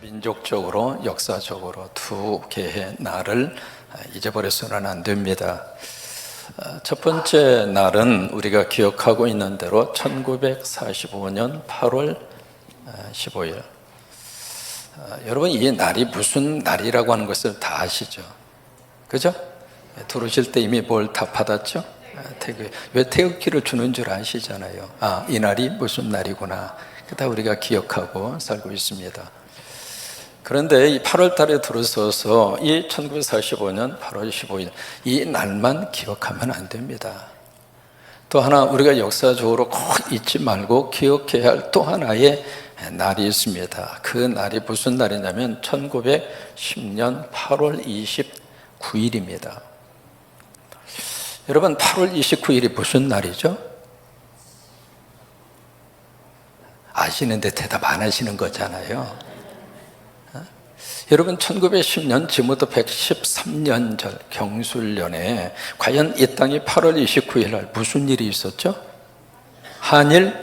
민족적으로 역사적으로 두 개의 날을 잊어버려서는 안 됩니다. 첫 번째 날은 우리가 기억하고 있는 대로 1945년 8월 15일. 여러분, 이 날이 무슨 날이라고 하는 것을 다 아시죠? 그죠? 들어오실 때 이미 뭘 다 받았죠? 왜 태극기를 주는 줄 아시잖아요. 이 날이 무슨 날이구나. 다 우리가 기억하고 살고 있습니다. 그런데 이 8월 달에 들어서서 이 1945년 8월 15일 이 날만 기억하면 안 됩니다. 또 하나 우리가 역사적으로 꼭 잊지 말고 기억해야 할 또 하나의 날이 있습니다. 그 날이 무슨 날이냐면 1910년 8월 29일입니다. 여러분, 8월 29일이 무슨 날이죠? 아시는데 대답 안 하시는 거잖아요. 여러분, 1910년 지금부터 113년 전 경술년에 과연 이 땅이 8월 29일 날 무슨 일이 있었죠? 한일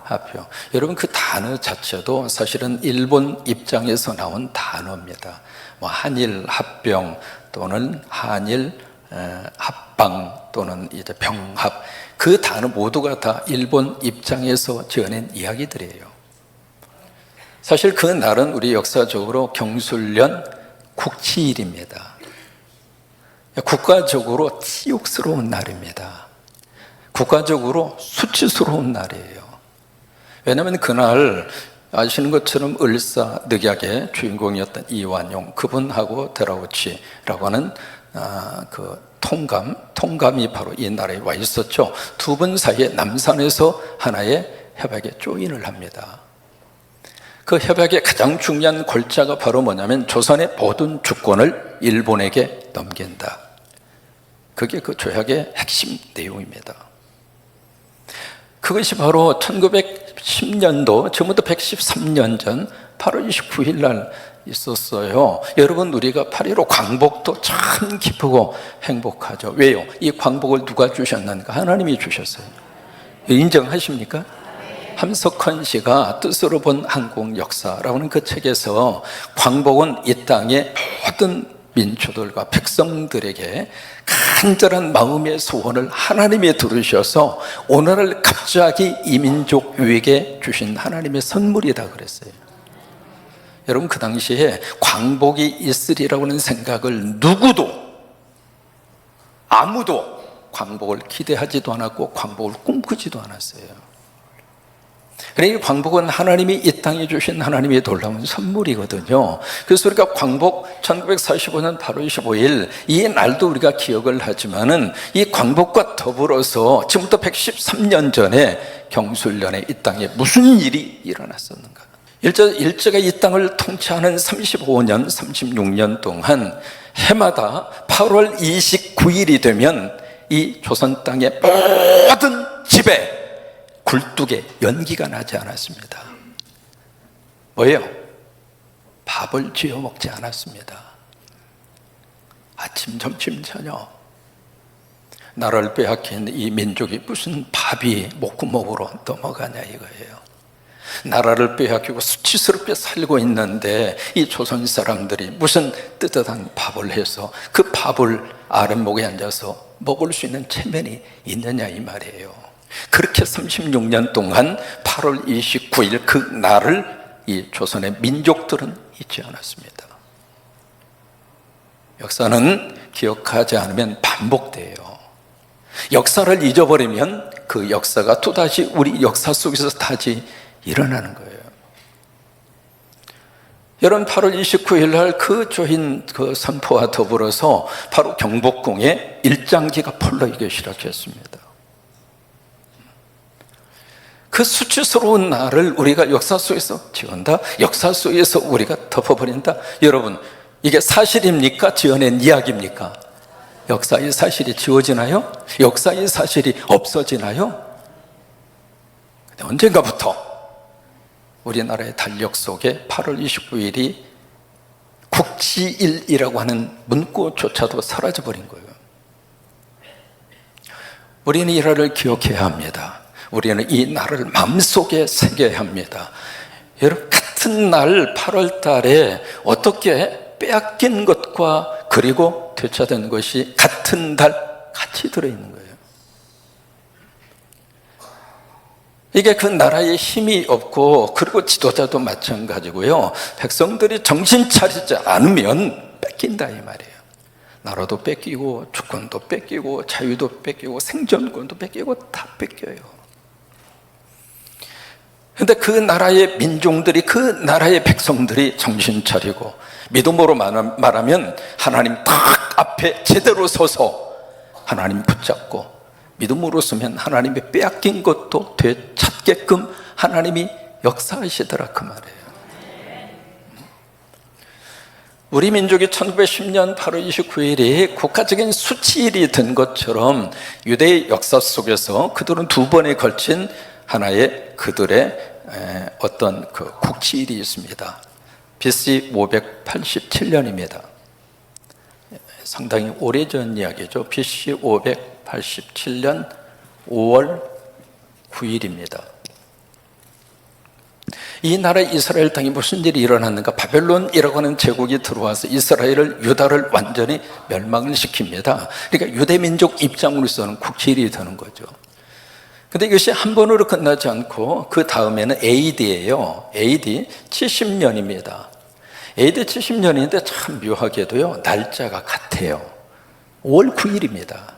합병. 여러분, 그 단어 자체도 사실은 일본 입장에서 나온 단어입니다. 한일 합병 또는 한일 합방 또는 이제 병합, 그 단어 모두가 다 일본 입장에서 지어낸 이야기들이에요. 사실 그 날은 우리 역사적으로 경술련 국치일입니다. 국가적으로 치욕스러운 날입니다. 국가적으로 수치스러운 날이에요. 왜냐하면 그날 아시는 것처럼 을사늑약의 주인공이었던 이완용, 그분하고 데라우치라고 하는 그 통감이 바로 이 나라에 와 있었죠. 두 분 사이에 남산에서 하나의 협약에 조인을 합니다. 그 협약의 가장 중요한 골자가 바로 뭐냐면 조선의 모든 주권을 일본에게 넘긴다. 그게 그 조약의 핵심 내용입니다. 그것이 바로 1910년도, 지금부터 113년 전 8월 29일 날 있었어요. 여러분, 우리가 8.15 광복도 참 기쁘고 행복하죠. 왜요? 이 광복을 누가 주셨는가? 하나님이 주셨어요. 인정하십니까? 함석헌 씨가 뜻으로 본 한국 역사라는 그 책에서 광복은 이 땅의 모든 민초들과 백성들에게 간절한 마음의 소원을 하나님이 들으셔서 오늘을 갑자기 이민족에게 주신 하나님의 선물이다 그랬어요. 여러분, 그 당시에 광복이 있으리라고 하는 생각을 아무도 광복을 기대하지도 않았고 광복을 꿈꾸지도 않았어요. 그러니까 광복은 하나님이 이 땅에 주신 하나님의 놀라운 선물이거든요. 그래서 우리가 광복 1945년 8월 25일 이 날도 우리가 기억을 하지만은 이 광복과 더불어서 지금부터 113년 전에 경술련에 이 땅에 무슨 일이 일어났었는가? 일제가 이 땅을 통치하는 35년, 36년 동안 해마다 8월 29일이 되면 이 조선 땅의 모든 집에 굴뚝에 연기가 나지 않았습니다. 뭐예요? 밥을 지어 먹지 않았습니다. 아침, 점심, 저녁. 나라를 빼앗긴 이 민족이 무슨 밥이 목구멍으로 넘어가냐 이거예요. 나라를 빼앗기고 수치스럽게 살고 있는데 이 조선 사람들이 무슨 뜨뜻한 밥을 해서 그 밥을 아랫목에 앉아서 먹을 수 있는 체면이 있느냐 이 말이에요. 그렇게 36년 동안 8월 29일 그 날을 이 조선의 민족들은 잊지 않았습니다. 역사는 기억하지 않으면 반복돼요. 역사를 잊어버리면 그 역사가 또다시 우리 역사 속에서 다시 일어나는 거예요. 여러분, 8월 29일 날 그 조인 그 선포와 더불어서 바로 경복궁에 일장기가 풀려있기 시작했습니다. 그 수치스러운 날을 우리가 역사 속에서 지운다? 역사 속에서 우리가 덮어버린다? 여러분, 이게 사실입니까? 지어낸 이야기입니까? 역사의 사실이 지워지나요? 역사의 사실이 없어지나요? 근데 언젠가부터 우리나라의 달력 속에 8월 29일이 국지일이라고 하는 문구조차도 사라져버린 거예요. 우리는 이 날을 기억해야 합니다. 우리는 이 날을 마음속에 새겨야 합니다. 여러분, 같은 날 8월 달에 어떻게 빼앗긴 것과 그리고 되찾은 것이 같은 달 같이 들어있는 거예요. 이게 그 나라에 힘이 없고, 그리고 지도자도 마찬가지고요, 백성들이 정신 차리지 않으면 뺏긴다 이 말이에요. 나라도 뺏기고 주권도 뺏기고 자유도 뺏기고 생존권도 뺏기고 다 뺏겨요. 그런데 그 나라의 민중들이, 그 나라의 백성들이 정신 차리고 믿음으로 말하면 하나님 딱 앞에 제대로 서서 하나님 붙잡고, 믿음으로 서면 하나님이 빼앗긴 것도 되찾게끔 하나님이 역사하시더라 그 말이에요. 우리 민족이 1910년 8월 29일이 국가적인 수치일이 된 것처럼 유대의 역사 속에서 그들은 두 번에 걸친 하나의 그들의 어떤 그 국치일이 있습니다. BC 587년입니다. 상당히 오래전 이야기죠. BC 587년 5월 9일입니다. 이 나라 이스라엘 땅에 무슨 일이 일어났는가? 바벨론이라고 하는 제국이 들어와서 이스라엘을, 유다를 완전히 멸망을 시킵니다. 그러니까 유대민족 입장으로서는 국치일이 되는 거죠. 근데 이것이 한 번으로 끝나지 않고 그 다음에는 AD예요. AD 70년입니다. AD 70년인데 참 묘하게도요, 날짜가 같아요. 5월 9일입니다.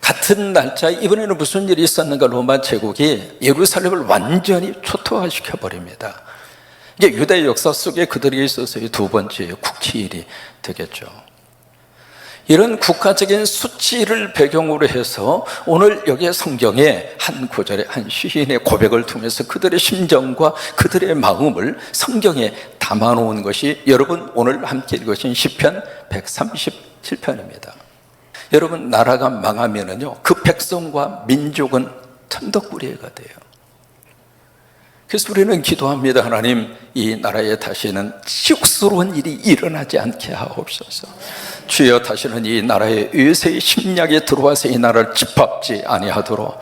같은 날짜에 이번에는 무슨 일이 있었는가? 로마 제국이 예루살렘을 완전히 초토화시켜 버립니다. 이게 유대 역사 속에 그들에게 있어서의 두 번째 국치일이 되겠죠. 이런 국가적인 수치를 배경으로 해서 오늘 여기에 성경에 한 구절에 한 시인의 고백을 통해서 그들의 심정과 그들의 마음을 성경에 담아놓은 것이 여러분 오늘 함께 읽으신 시편 137편입니다. 여러분, 나라가 망하면은요, 그 백성과 민족은 천덕꾸리가 돼요. 그래서 우리는 기도합니다. 하나님, 이 나라에 다시는 치욕스러운 일이 일어나지 않게 하옵소서. 주여, 다시는 이 나라의 외세의 심리학에 들어와서 이 나라를 짓밟지 아니하도록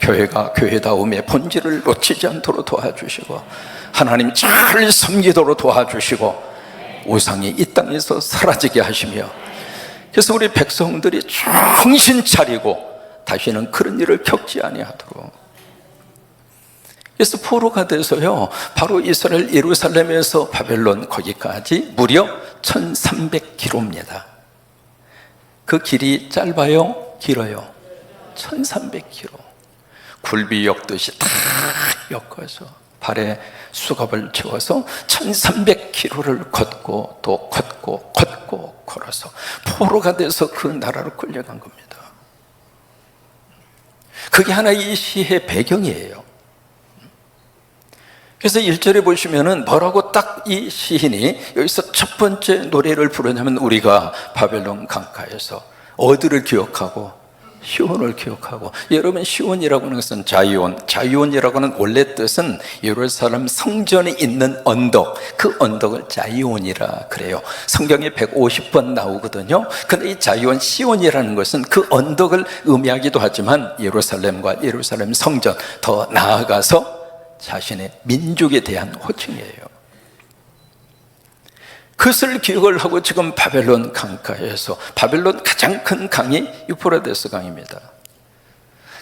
교회가 교회다움의 본질을 놓치지 않도록 도와주시고, 하나님 잘 섬기도록 도와주시고, 우상이 이 땅에서 사라지게 하시며, 그래서 우리 백성들이 정신 차리고 다시는 그런 일을 겪지 아니하도록. 그래서 포로가 돼서요, 바로 이스라엘 예루살렘에서 바벨론 거기까지 무려 1300km입니다. 그 길이 짧아요? 길어요? 1300km. 굴비 엮듯이 다 엮어서 발에 수갑을 채워서 1300km를 걷고 또 걷고 걸어서 포로가 돼서 그 나라로 끌려간 겁니다. 그게 하나의 시의 배경이에요. 그래서 1절에 보시면은 뭐라고 딱 이 시인이 여기서 첫 번째 노래를 부르냐면, 우리가 바벨론 강가에서 어디를 기억하고? 시온을 기억하고. 여러분, 시온이라고 하는 것은 자이온이라고 하는 원래 뜻은 예루살렘 성전에 있는 언덕, 그 언덕을 자이온이라 그래요. 성경에 150번 나오거든요. 근데 이 자이온, 시온이라는 것은 그 언덕을 의미하기도 하지만 예루살렘과 예루살렘 성전, 더 나아가서 자신의 민족에 대한 호칭이에요. 그것을 기억을 하고 지금 바벨론 강가에서, 바벨론 가장 큰 강이 유프라데스 강입니다.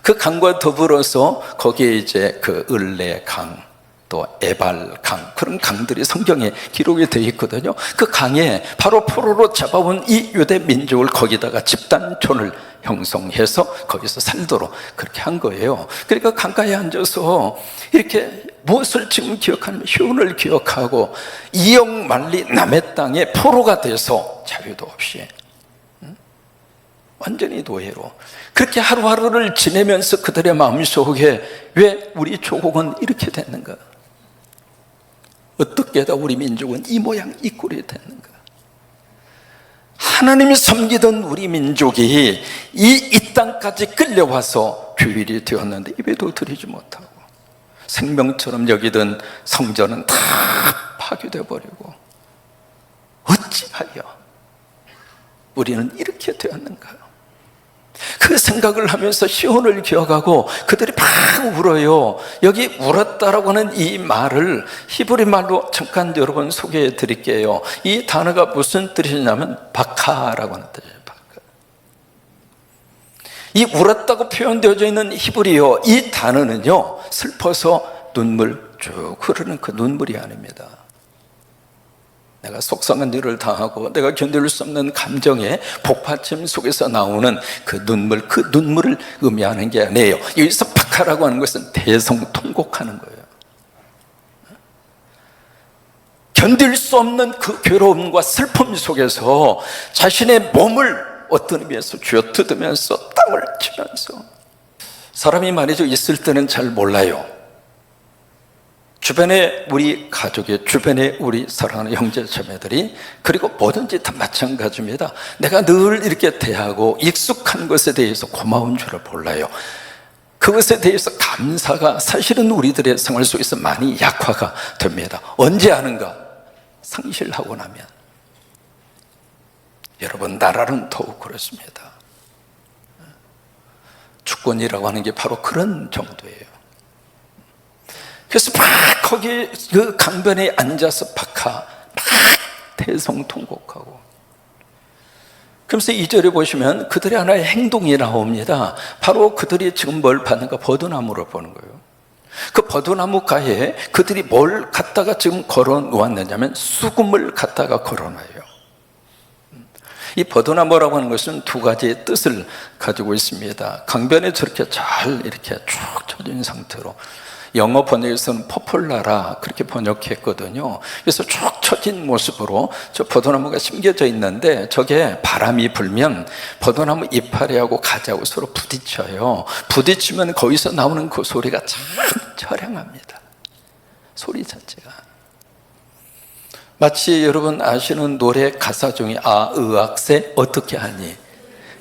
그 강과 더불어서 거기에 이제 그 을레 강, 또 에발 강, 그런 강들이 성경에 기록이 되어 있거든요. 그 강에 바로 포로로 잡아온 이 유대 민족을 거기다가 집단촌을 형성해서 거기서 살도록 그렇게 한 거예요. 그러니까 강가에 앉아서 이렇게 무엇을 지금 기억하냐면 시온을 기억하고, 이역 만리 남의 땅에 포로가 돼서 자유도 없이 완전히 노예로 그렇게 하루하루를 지내면서 그들의 마음속에 왜 우리 조국은 이렇게 됐는가? 어떻게 다 우리 민족은 이 모양 이 꼴이 됐는가? 하나님이 섬기던 우리 민족이 이 땅까지 끌려와서 교일이 되었는데 예배도 드리지 못하고, 생명처럼 여기던 성전은 다 파괴되어 버리고, 어찌하여 우리는 이렇게 되었는가? 그 생각을 하면서 시온을 기억하고 그들이 막 울어요. 여기 울었다라고 하는 이 말을 히브리 말로 잠깐 여러분 소개해 드릴게요. 이 단어가 무슨 뜻이냐면 바카라고 하는 뜻이에요. 바카. 이 울었다고 표현되어져 있는 히브리어 이 단어는요, 슬퍼서 눈물 쭉 흐르는 그 눈물이 아닙니다. 내가 속상한 일을 당하고 내가 견딜 수 없는 감정의 복받침 속에서 나오는 그 눈물을 의미하는 게 아니에요. 여기서 바카라고 하는 것은 대성통곡하는 거예요. 견딜 수 없는 그 괴로움과 슬픔 속에서 자신의 몸을 어떤 의미에서 쥐어뜯으면서 땅을 치면서, 사람이 말이죠, 있을 때는 잘 몰라요. 주변에 우리 가족의 주변에 우리 사랑하는 형제 자매들이, 그리고 뭐든지 다 마찬가지입니다. 내가 늘 이렇게 대하고 익숙한 것에 대해서 고마운 줄을 몰라요. 그것에 대해서 감사가 사실은 우리들의 생활 속에서 많이 약화가 됩니다. 언제 하는가? 상실하고 나면. 여러분, 나라는 더욱 그렇습니다. 주권이라고 하는 게 바로 그런 정도예요. 그래서 막 거기 그 강변에 앉아서 막 대성통곡하고, 그러면서 2절에 보시면 그들의 하나의 행동이 나옵니다. 바로 그들이 지금 뭘 받는가? 버드나무를 보는 거예요. 그 버드나무 가에 그들이 뭘 갖다가 지금 걸어 놓았느냐면 수금을 갖다가 걸어놔요. 이 버드나무라고 하는 것은 두 가지의 뜻을 가지고 있습니다. 강변에 저렇게 잘 이렇게 쭉 쳐진 상태로, 영어 번역에서는 포플라라 그렇게 번역했거든요. 그래서 쭉 쳐진 모습으로 저 버드나무가 심겨져 있는데, 저게 바람이 불면 버드나무 이파리하고 가지하고 서로 부딪혀요. 부딪히면 거기서 나오는 그 소리가 참 처량합니다. 소리 자체가 마치 여러분 아시는 노래 가사 중에 의악새 어떻게 하니?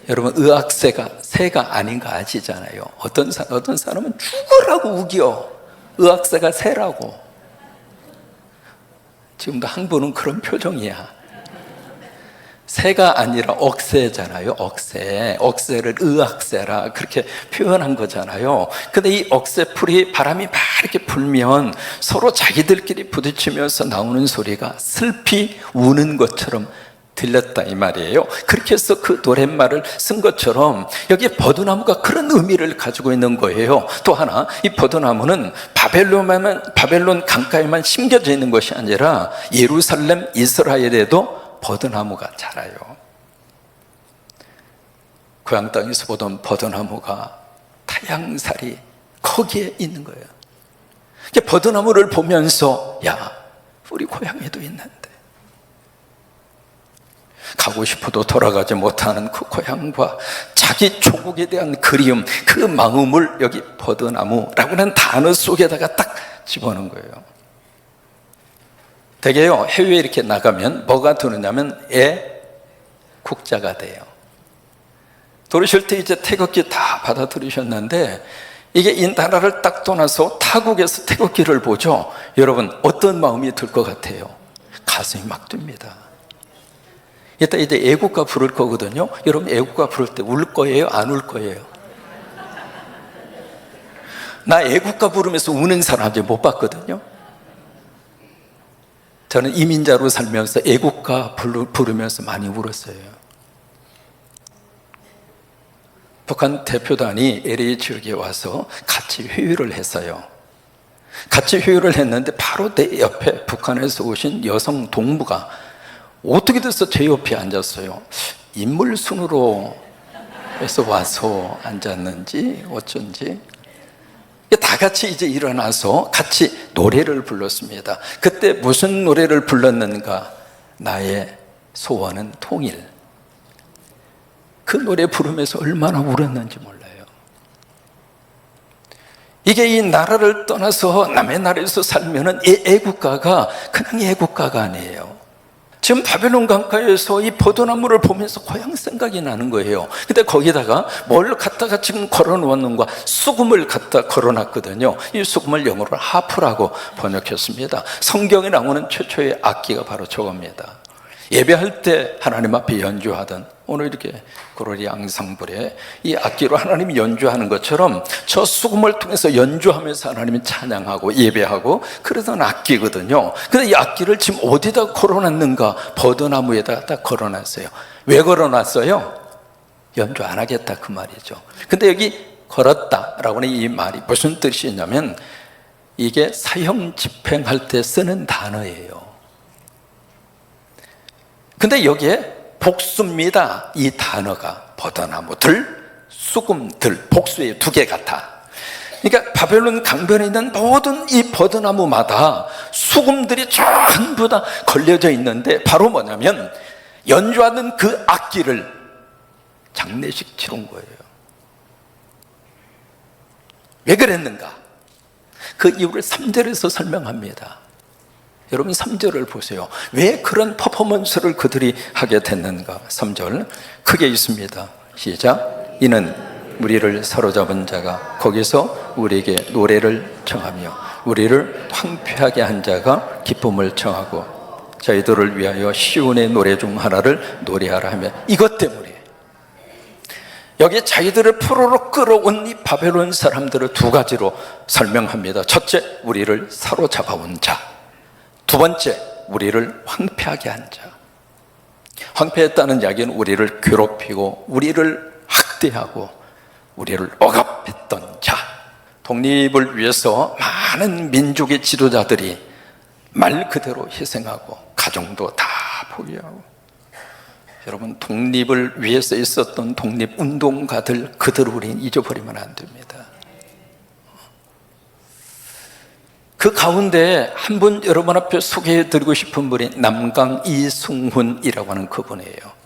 여러분, 의악새가 새가 아닌 거 아시잖아요. 어떤 사람은 죽으라고 우겨. 의악새가 새라고. 지금도 한 분은 그런 표정이야. 새가 아니라 억새잖아요. 억새를 의악새라 그렇게 표현한 거잖아요. 근데 이 억새풀이 바람이 막 이렇게 불면 서로 자기들끼리 부딪히면서 나오는 소리가 슬피 우는 것처럼 들렸다 이 말이에요. 그렇게 해서 그 노랫말을 쓴 것처럼 여기 버드나무가 그런 의미를 가지고 있는 거예요. 또 하나, 이 버드나무는 바벨론 강가에만 심겨져 있는 것이 아니라 예루살렘, 이스라엘에도 버드나무가 자라요. 고향 땅에서 보던 버드나무가 타향살이 거기에 있는 거예요. 버드나무를 보면서, 야, 우리 고향에도 있는데 가고 싶어도 돌아가지 못하는 그 고향과 자기 조국에 대한 그리움, 그 마음을 여기 버드나무라고 하는 단어 속에다가 딱 집어넣은 거예요. 되게요, 해외에 이렇게 나가면 뭐가 되느냐면 국자가 돼요. 들으실 때 이제 태극기 다 받아들이셨는데, 이게 이 나라를 딱 떠나서 타국에서 태극기를 보죠. 여러분, 어떤 마음이 들 것 같아요? 가슴이 막 뜁니다. 이따 이제 애국가 부를 거거든요. 여러분, 애국가 부를 때 울 거예요? 안 울 거예요? 나 애국가 부르면서 우는 사람 아직 못 봤거든요. 저는 이민자로 살면서 애국가 부르면서 많이 울었어요. 북한 대표단이 LA 지역에 와서 같이 회의를 했어요. 같이 회의를 했는데 바로 내 옆에 북한에서 오신 여성 동무가 어떻게 돼서 제 옆에 앉았어요. 인물 순으로 해서 와서 앉았는지 어쩐지 다 같이 이제 일어나서 같이 노래를 불렀습니다. 그때 무슨 노래를 불렀는가? 나의 소원은 통일. 그 노래 부르면서 얼마나 울었는지 몰라요. 이게 이 나라를 떠나서 남의 나라에서 살면은 이 애국가가 그냥 애국가가 아니에요. 지금 바벨론 강가에서 이 버드나무를 보면서 고향 생각이 나는 거예요. 근데 거기다가 뭘 갖다가 지금 걸어 놓았는가? 수금을 갖다 걸어 놨거든요. 이 수금을 영어로 하프라고 번역했습니다. 성경에 나오는 최초의 악기가 바로 저겁니다. 예배할 때 하나님 앞에 연주하던, 오늘 이렇게 고로리 앙상블에 이 악기로 하나님이 연주하는 것처럼 저 수금을 통해서 연주하면서 하나님이 찬양하고 예배하고 그러던 악기거든요. 근데 이 악기를 지금 어디다 걸어놨는가? 버드나무에다 딱 걸어놨어요. 왜 걸어놨어요? 연주 안 하겠다 그 말이죠. 근데 여기 걸었다라고 하는 이 말이 무슨 뜻이 있냐면 이게 사형 집행할 때 쓰는 단어예요. 근데 여기에 복수입니다. 이 단어가 버드나무들, 수금들, 복수의 두 개 같아. 그러니까 바벨론 강변에 있는 모든 이 버드나무마다 수금들이 전부 다 걸려져 있는데 바로 뭐냐면 연주하는 그 악기를 장례식 치른 거예요. 왜 그랬는가? 그 이유를 3절에서 설명합니다. 여러분 3절을 보세요. 왜 그런 퍼포먼스를 그들이 하게 됐는가? 3절 크게 있습니다. 시작. 이는 우리를 사로잡은 자가 거기서 우리에게 노래를 청하며 우리를 황폐하게 한 자가 기쁨을 청하고 저희들을 위하여 시온의 노래 중 하나를 노래하라 하며, 이것 때문에 여기 자기들을 포로로 끌어온 이 바벨론 사람들을 두 가지로 설명합니다. 첫째, 우리를 사로잡아온 자. 두 번째, 우리를 황폐하게 한 자. 황폐했다는 이야기는 우리를 괴롭히고 우리를 학대하고 우리를 억압했던 자. 독립을 위해서 많은 민족의 지도자들이 말 그대로 희생하고 가정도 다 포기하고, 여러분 독립을 위해서 있었던 독립운동가들, 그들을 우리는 잊어버리면 안 됩니다. 그 가운데 한 분 여러분 앞에 소개해드리고 싶은 분이 남강 이승훈이라고 하는 그분이에요.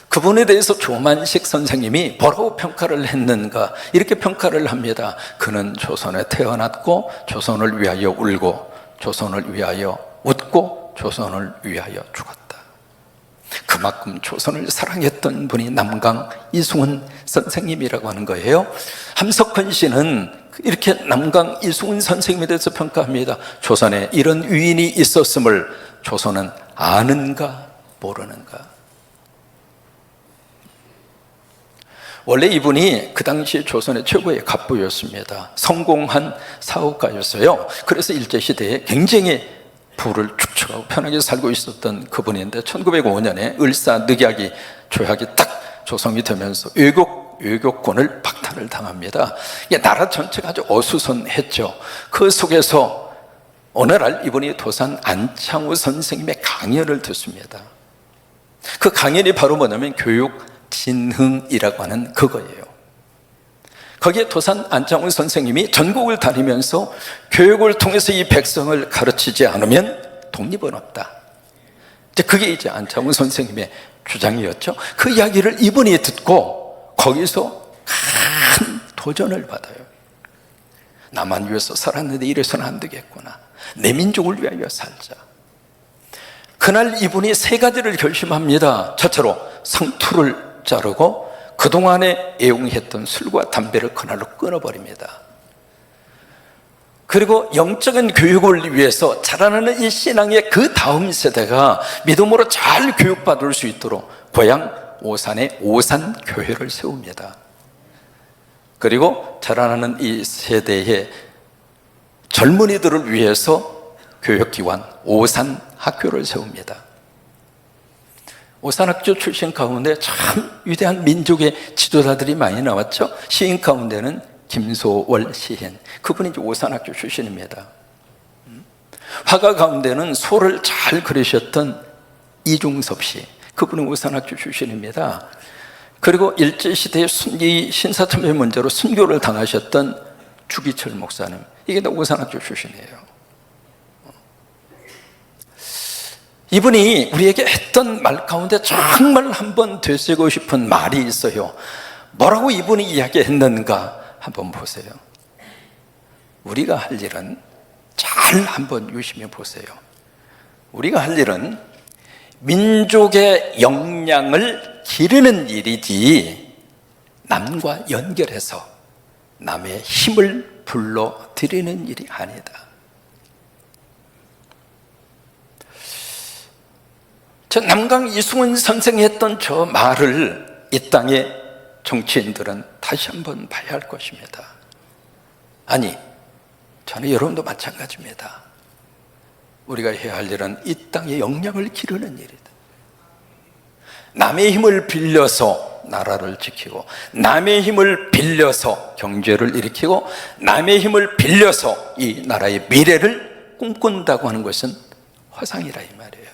그분에 대해서 조만식 선생님이 뭐라고 평가를 했는가? 이렇게 평가를 합니다. 그는 조선에 태어났고 조선을 위하여 울고 조선을 위하여 웃고 조선을 위하여 죽었다. 그만큼 조선을 사랑했던 분이 남강 이승훈 선생님이라고 하는 거예요. 함석헌 씨는 이렇게 남강 이승훈 선생님에 대해서 평가합니다. 조선에 이런 위인이 있었음을 조선은 아는가 모르는가? 원래 이분이 그 당시 조선의 최고의 갑부였습니다. 성공한 사업가였어요. 그래서 일제시대에 굉장히 부를 축적하고 편하게 살고 있었던 그분인데 1905년에 을사늑약이 조약이 딱 조성이 되면서 외교권을 박탈을 당합니다. 나라 전체가 아주 어수선했죠. 그 속에서 어느 날 이분이 도산 안창우 선생님의 강연을 듣습니다. 그 강연이 바로 뭐냐면 교육진흥이라고 하는 그거예요. 거기에 도산 안창우 선생님이 전국을 다니면서 교육을 통해서 이 백성을 가르치지 않으면 독립은 없다. 그게 이제 안창우 선생님의 주장이었죠. 그 이야기를 이분이 듣고 거기서 큰 도전을 받아요. 나만 위해서 살았는데 이래서는 안 되겠구나. 내 민족을 위하여 살자. 그날 이분이 세 가지를 결심합니다. 첫째로 상투를 자르고 그동안에 애용했던 술과 담배를 그날로 끊어버립니다. 그리고 영적인 교육을 위해서 자라나는 이 신앙의 그 다음 세대가 믿음으로 잘 교육받을 수 있도록 고향 오산에 오산교회를 세웁니다. 그리고 자라나는 이 세대의 젊은이들을 위해서 교육기관 오산학교를 세웁니다. 오산학교 출신 가운데 참 위대한 민족의 지도자들이 많이 나왔죠. 시인 가운데는 김소월 시인, 그분이 이제 오산학교 출신입니다. 화가 가운데는 소를 잘 그리셨던 이중섭 씨, 그분은 오산학교 출신입니다. 그리고 일제시대의 순기 신사참배 문제로 순교를 당하셨던 주기철 목사님, 이게 다 오산학교 출신이에요. 이분이 우리에게 했던 말 가운데 정말 한번 되새고 싶은 말이 있어요. 뭐라고 이분이 이야기했는가 한번 보세요. 우리가 할 일은 잘 한번 유심히 보세요. 우리가 할 일은 민족의 역량을 기르는 일이지 남과 연결해서 남의 힘을 불러들이는 일이 아니다. 저 남강 이승훈 선생이 했던 저 말을 이 땅의 정치인들은 다시 한번 봐야 할 것입니다. 아니, 저는 여러분도 마찬가지입니다. 우리가 해야 할 일은 이 땅의 영향을 기르는 일이다. 남의 힘을 빌려서 나라를 지키고, 남의 힘을 빌려서 경제를 일으키고, 남의 힘을 빌려서 이 나라의 미래를 꿈꾼다고 하는 것은 허상이라 이 말이에요.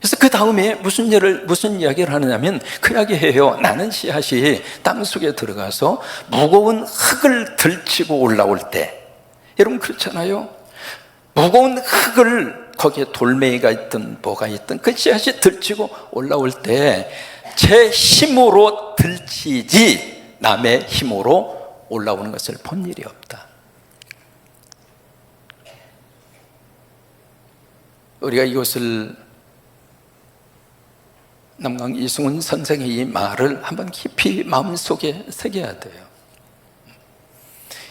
그래서 그 다음에 무슨 이야기를 하느냐면, 그 이야기해요. 나는 씨앗이 땅속에 들어가서 무거운 흙을 들치고 올라올 때, 여러분 그렇잖아요. 무거운 흙을, 거기에 돌멩이가 있든 뭐가 있든 그 씨앗이 들치고 올라올 때 제 힘으로 들치지 남의 힘으로 올라오는 것을 본 일이 없다. 우리가 이것을, 남강 이승훈 선생의 이 말을 한번 깊이 마음속에 새겨야 돼요.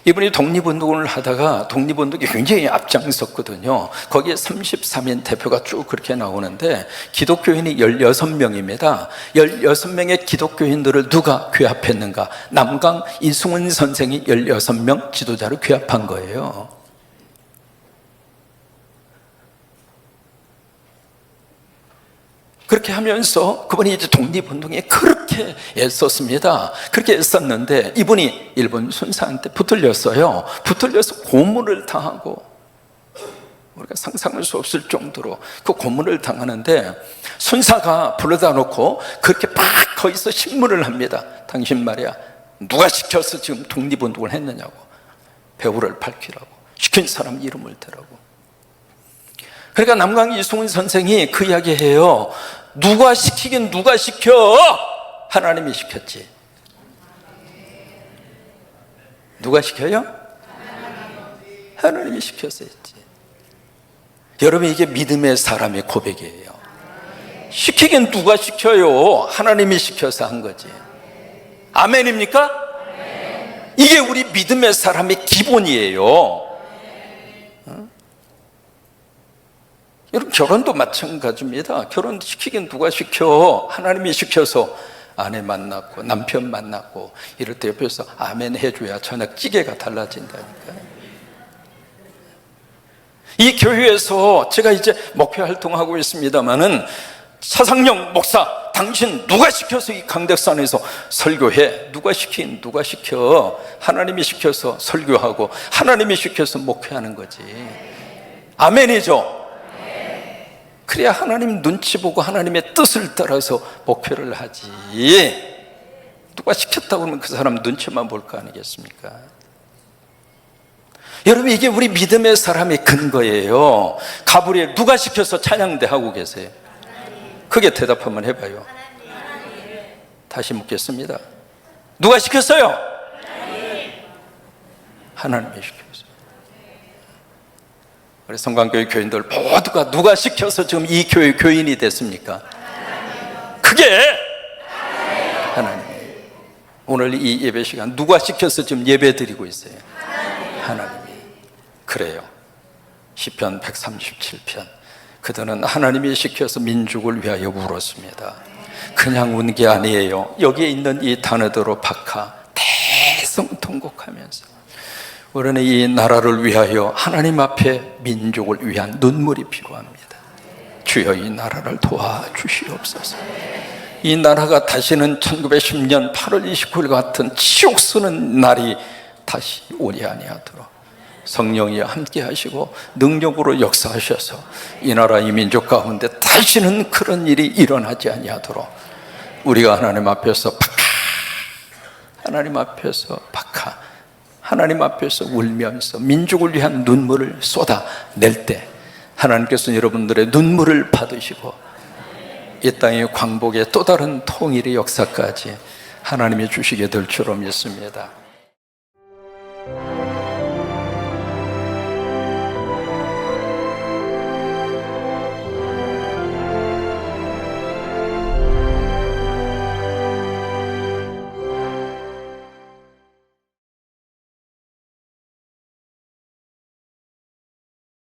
이분이 독립운동을 하다가 독립운동에 굉장히 앞장섰거든요. 거기에 33인 대표가 쭉 그렇게 나오는데 기독교인이 16명입니다. 16명의 기독교인들을 누가 괴합했는가? 남강 이승훈 선생이 16명 지도자를 괴합한 거예요. 그렇게 하면서 그분이 이제 독립운동에 그렇게 애썼습니다. 그렇게 애썼는데 이분이 일본 순사한테 붙들렸어요. 붙들려서 고문을 당하고, 우리가 상상할 수 없을 정도로 그 고문을 당하는데, 순사가 불러다 놓고 그렇게 막 거기서 신문을 합니다. 당신 말이야, 누가 시켜서 지금 독립운동을 했느냐고, 배후를 밝히라고, 시킨 사람 이름을 대라고. 그러니까 남강 이승훈 선생이 그 이야기해요. 누가 시키긴 누가 시켜? 하나님이 시켰지. 누가 시켜요? 하나님이 시켜서 했지. 여러분, 이게 믿음의 사람의 고백이에요. 시키긴 누가 시켜요? 하나님이 시켜서 한 거지. 아멘입니까? 이게 우리 믿음의 사람의 기본이에요. 여러분, 결혼도 마찬가지입니다. 결혼 시키긴 누가 시켜? 하나님이 시켜서 아내 만났고 남편 만났고, 이럴 때 옆에서 아멘 해줘야 저녁 찌개가 달라진다니까요. 이 교회에서 제가 이제 목회 활동하고 있습니다마는, 차상영 목사, 당신 누가 시켜서 이 강덕산에서 설교해? 누가 시킨 누가 시켜? 하나님이 시켜서 설교하고 하나님이 시켜서 목회하는 거지. 아멘이죠? 그래야 하나님 눈치 보고 하나님의 뜻을 따라서 목회를 하지. 누가 시켰다고 그러면 그 사람 눈치만 볼 거 아니겠습니까? 여러분, 이게 우리 믿음의 사람의 근거예요. 가브리엘 누가 시켜서 찬양대 하고 계세요? 크게 대답 한번 해봐요. 다시 묻겠습니다. 누가 시켰어요? 하나님이 시켰어요. 우리 성광교회 교인들 모두가 누가 시켜서 지금 이 교회 교인이 됐습니까? 그게 하나님. 오늘 이 예배 시간 누가 시켜서 지금 예배 드리고 있어요? 하나님이. 그래요. 시편 137편. 그들은 하나님이 시켜서 민족을 위하여 울었습니다. 그냥 운 게 아니에요. 여기에 있는 이 단어대로 박하, 대성통곡하면서 우리는 이 나라를 위하여 하나님 앞에 민족을 위한 눈물이 필요합니다. 주여, 이 나라를 도와주시옵소서. 이 나라가 다시는 1910년 8월 29일 같은 치욕 쓰는 날이 다시 오지 아니하도록 성령이 함께 하시고 능력으로 역사하셔서 이 나라 이 민족 가운데 다시는 그런 일이 일어나지 아니하도록 우리가 하나님 앞에서 박하, 하나님 앞에서 박하, 하나님 앞에서 울면서 민족을 위한 눈물을 쏟아낼 때 하나님께서 여러분들의 눈물을 받으시고 이 땅의 광복의 또 다른 통일의 역사까지 하나님이 주시게 될 줄로 믿습니다.